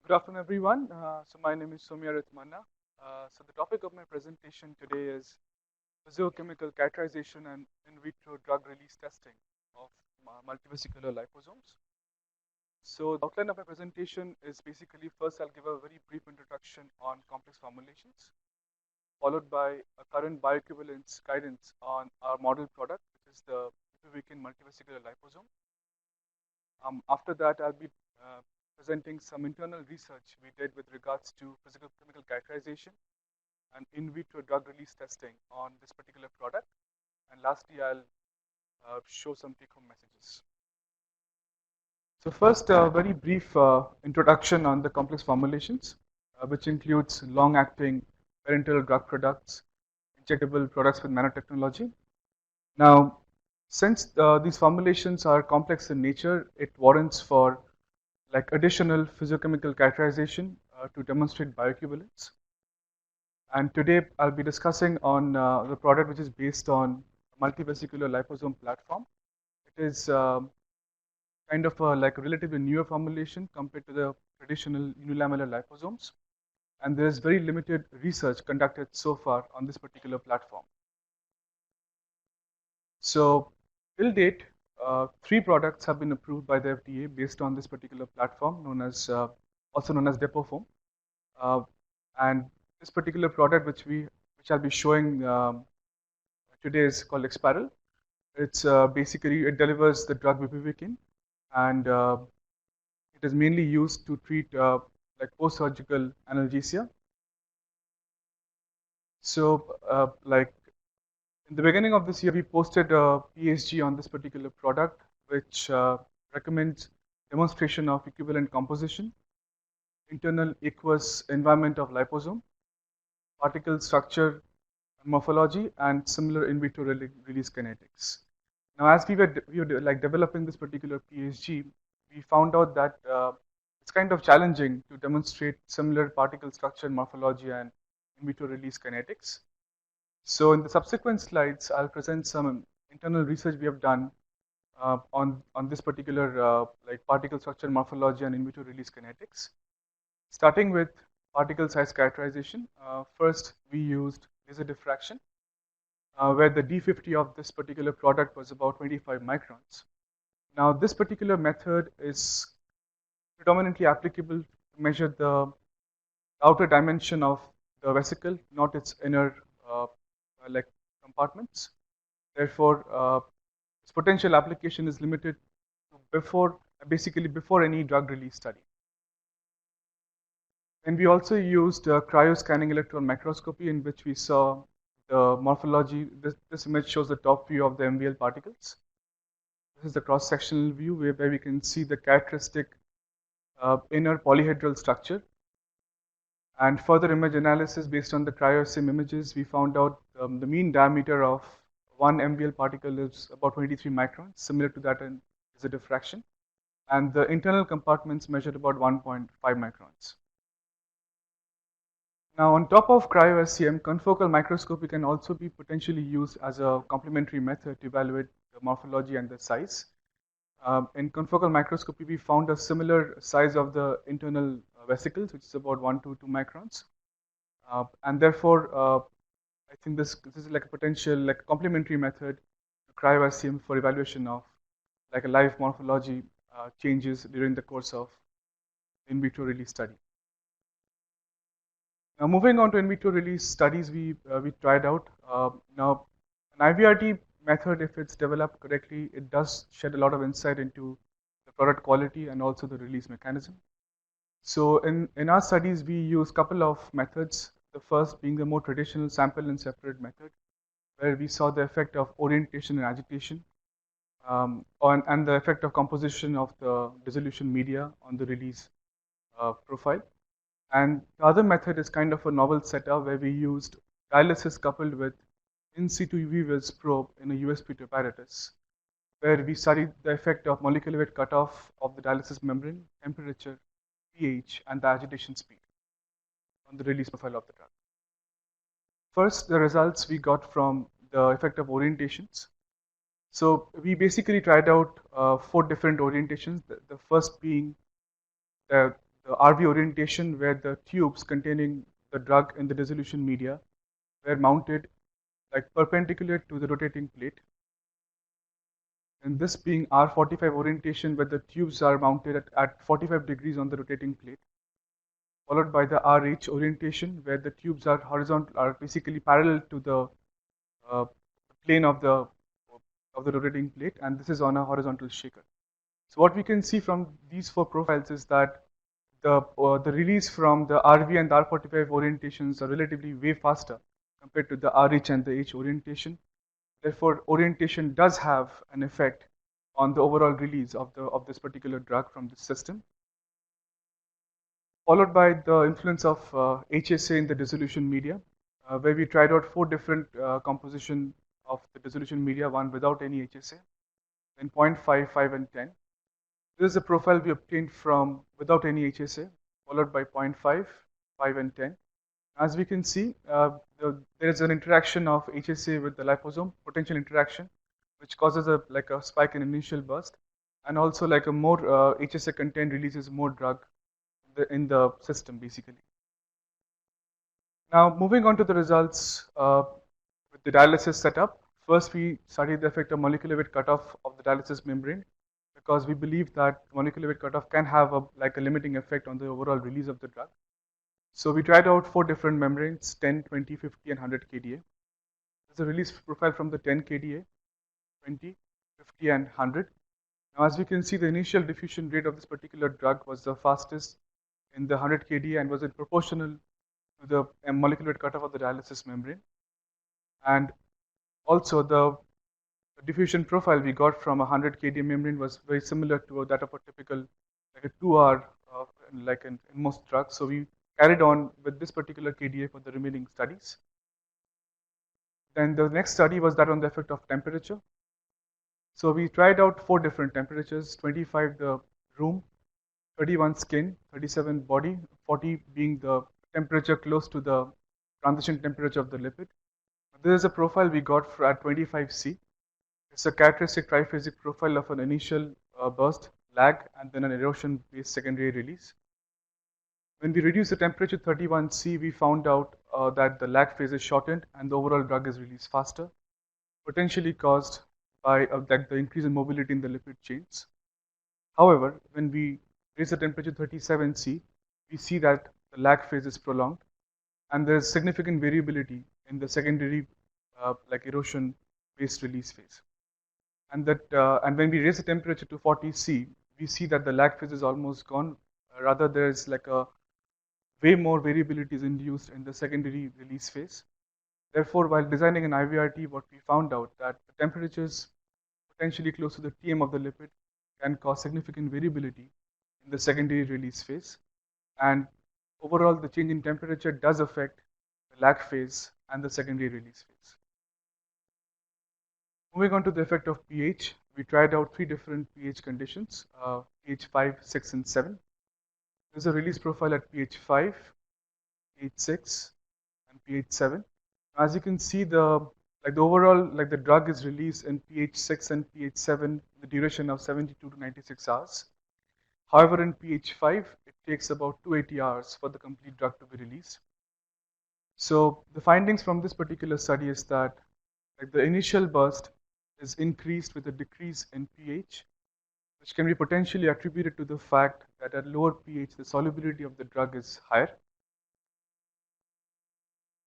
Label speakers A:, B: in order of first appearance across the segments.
A: Good afternoon, everyone. My name is Soumya Ritmana. The topic of my presentation today is physiochemical characterization and in vitro drug release testing of multivesicular liposomes. So, the outline of my presentation is basically first I'll give a very brief introduction on complex formulations, followed by a current bioequivalence guidance on our model product, which is the bupivacaine multivesicular liposome. After that, I'll be uh, presenting some internal research we did with regards to physical chemical characterization and in vitro drug release testing on this particular product. And lastly, I'll show some take-home messages. So first, a very brief introduction on the complex formulations, which includes long-acting parenteral drug products, injectable products with nanotechnology. Now, since these formulations are complex in nature, it warrants for like additional physiochemical characterization to demonstrate bioequivalence. And today I'll be discussing on the product which is based on multivesicular liposome platform. It is kind of a like a relatively newer formulation compared to the traditional unilamellar liposomes. And there is very limited research conducted so far on this particular platform. So till date, three products have been approved by the FDA based on this particular platform, also known as Depofoam. Uh, and this particular product, which I'll be showing today, is called Exparel. It's basically it delivers the drug bupivacaine, and it is mainly used to treat like post-surgical analgesia. So, like in the beginning of this year, we posted a PSG on this particular product, which recommends demonstration of equivalent composition, internal aqueous environment of liposome, particle structure, morphology, and similar in vitro release kinetics. Now, as we were like developing this particular PSG, we found out that it's kind of challenging to demonstrate similar particle structure, morphology, and in vitro release kinetics. So, in the subsequent slides, I'll present some internal research we have done on this particular like particle structure, morphology, and in vitro release kinetics. Starting with particle size characterization, first we used laser diffraction, where the D50 of this particular product was about 25 microns. Now, this particular method is predominantly applicable to measure the outer dimension of the vesicle, not its inner like compartments. Therefore, its potential application is limited to basically before any drug release study. And we also used cryoscanning electron microscopy, in which we saw the morphology. This image shows the top view of the MVL particles. This is the cross-sectional view where we can see the characteristic inner polyhedral structure. And further image analysis based on the cryo-sim images, we found out the mean diameter of one MVL particle is about 23 microns, similar to that in laser diffraction. And the internal compartments measured about 1.5 microns. Now, on top of cryo-SEM, confocal microscopy can also be potentially used as a complementary method to evaluate the morphology and the size. In confocal microscopy, we found a similar size of the internal vesicles, which is about 1 to 2 microns. And therefore, I think this is like a potential like complementary method to cryo-SEM for evaluation of like a live morphology changes during the course of in vitro release study. Now, moving on to in vitro release studies, we tried out. Now, an IVRT method, if it's developed correctly, it does shed a lot of insight into the product quality and also the release mechanism. So, in our studies, we use a couple of methods. The first being the more traditional sample and separate method, where we saw the effect of orientation and agitation, and the effect of composition of the dissolution media on the release profile. And the other method is kind of a novel setup where we used dialysis coupled with in situ UV-Vis probe in a USP apparatus, where we studied the effect of molecular weight cutoff of the dialysis membrane, temperature, pH, and the agitation speed on the release profile of the drug. First, the results we got from the effect of orientations. So we basically tried out 4 different orientations. The first being the the RV orientation where the tubes containing the drug in the dissolution media were mounted like perpendicular to the rotating plate, and this being R45 orientation where the tubes are mounted at 45 degrees on the rotating plate, followed by the RH orientation where the tubes are horizontal, are basically parallel to the plane of the rotating plate, and this is on a horizontal shaker. So what we can see from these four profiles is that the release from the RV and the R45 orientations are relatively way faster compared to the RH and the H orientation. Therefore, orientation does have an effect on the overall release of this particular drug from the system. Followed by the influence of HSA in the dissolution media, where we tried out four different composition of the dissolution media, one without any HSA, then 0.5, 5, and 10. This is a profile we obtained from without any HSA, followed by 0.5, 5, and 10. As we can see, there is an interaction of HSA with the liposome, potential interaction, which causes a spike in initial burst, and also like a more HSA content releases more drug in the system basically. Now moving on to the results with the dialysis setup. First, we studied the effect of molecular weight cutoff of the dialysis membrane, because we believe that molecular weight cutoff can have a limiting effect on the overall release of the drug. So we tried out four different membranes, 10, 20, 50, and 100 kDa. There's a release profile from the 10 kDa, 20, 50, and 100. Now as we can see, the initial diffusion rate of this particular drug was the fastest in the 100 kDa and was proportional to the molecular weight cutoff of the dialysis membrane. And also the diffusion profile we got from a 100 kDa membrane was very similar to that of a typical a 2-hour in most drugs. So we carried on with this particular kDa for the remaining studies. Then the next study was that on the effect of temperature. So we tried out four different temperatures: 25 the room, 31 skin, 37 body, 40 being the temperature close to the transition temperature of the lipid. This is a profile we got at 25 C. It's a characteristic triphasic profile of an initial burst, lag, and then an erosion-based secondary release. When we reduce the temperature to 31 C, we found out that the lag phase is shortened and the overall drug is released faster, potentially caused by the increase in mobility in the lipid chains. However, when we raise the temperature to 37 C, we see that the lag phase is prolonged, and there is significant variability in the secondary erosion-based release phase. And when we raise the temperature to 40 C, we see that the lag phase is almost gone. Rather, there is way more variability is induced in the secondary release phase. Therefore, while designing an IVRT, what we found out that the temperatures potentially close to the TM of the lipid can cause significant variability in the secondary release phase. And overall, the change in temperature does affect the lag phase and the secondary release phase. Moving on to the effect of pH, we tried out three different pH conditions, pH 5, 6, and 7. There's a release profile at pH 5, pH 6, and pH 7. As you can see, the overall the drug is released in pH 6 and pH 7 the duration of 72 to 96 hours. However, in pH 5, it takes about 280 hours for the complete drug to be released. So the findings from this particular study is that the initial burst is increased with a decrease in pH, which can be potentially attributed to the fact that at lower pH the solubility of the drug is higher.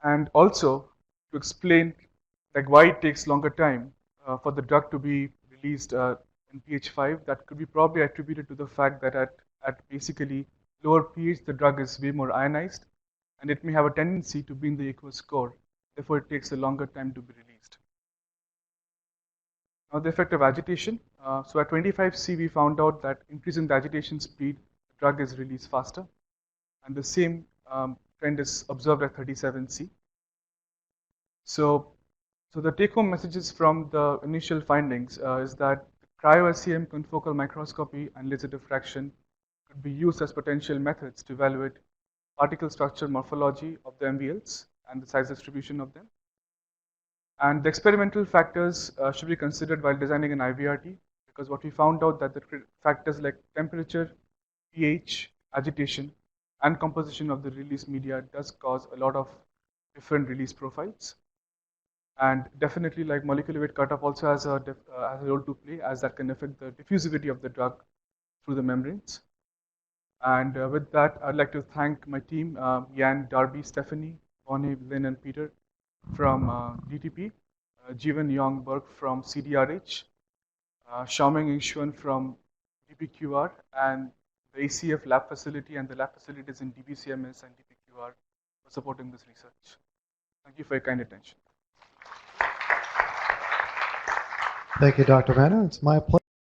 A: And also to explain why it takes longer time for the drug to be released in pH 5, that could be probably attributed to the fact that at basically lower pH the drug is way more ionized, and it may have a tendency to be in the aqueous core. Therefore, it takes a longer time to be released. Now the effect of agitation. So at 25 C, we found out that increase in the agitation speed, the drug is released faster, and the same trend is observed at 37 C. So the take-home messages from the initial findings is that cryo-SEM confocal microscopy and laser diffraction could be used as potential methods to evaluate particle structure morphology of the MVLs and the size distribution of them. And the experimental factors should be considered while designing an IVRT, because what we found out that the factors like temperature, pH, agitation, and composition of the release media does cause a lot of different release profiles. And definitely, like molecular weight cutoff also has a role to play, as that can affect the diffusivity of the drug through the membranes. And with that, I'd like to thank my team, Yan, Darby, Stephanie, Bonnie, Lynn, and Peter from DTP, Jeevan Yongberg from CDRH, Xiaoming Yingxuan from DPQR, and the ACF lab facility and the lab facilities in DBCMS and DPQR for supporting this research. Thank you for your kind attention.
B: Thank you, Dr. Manna. It's my pleasure.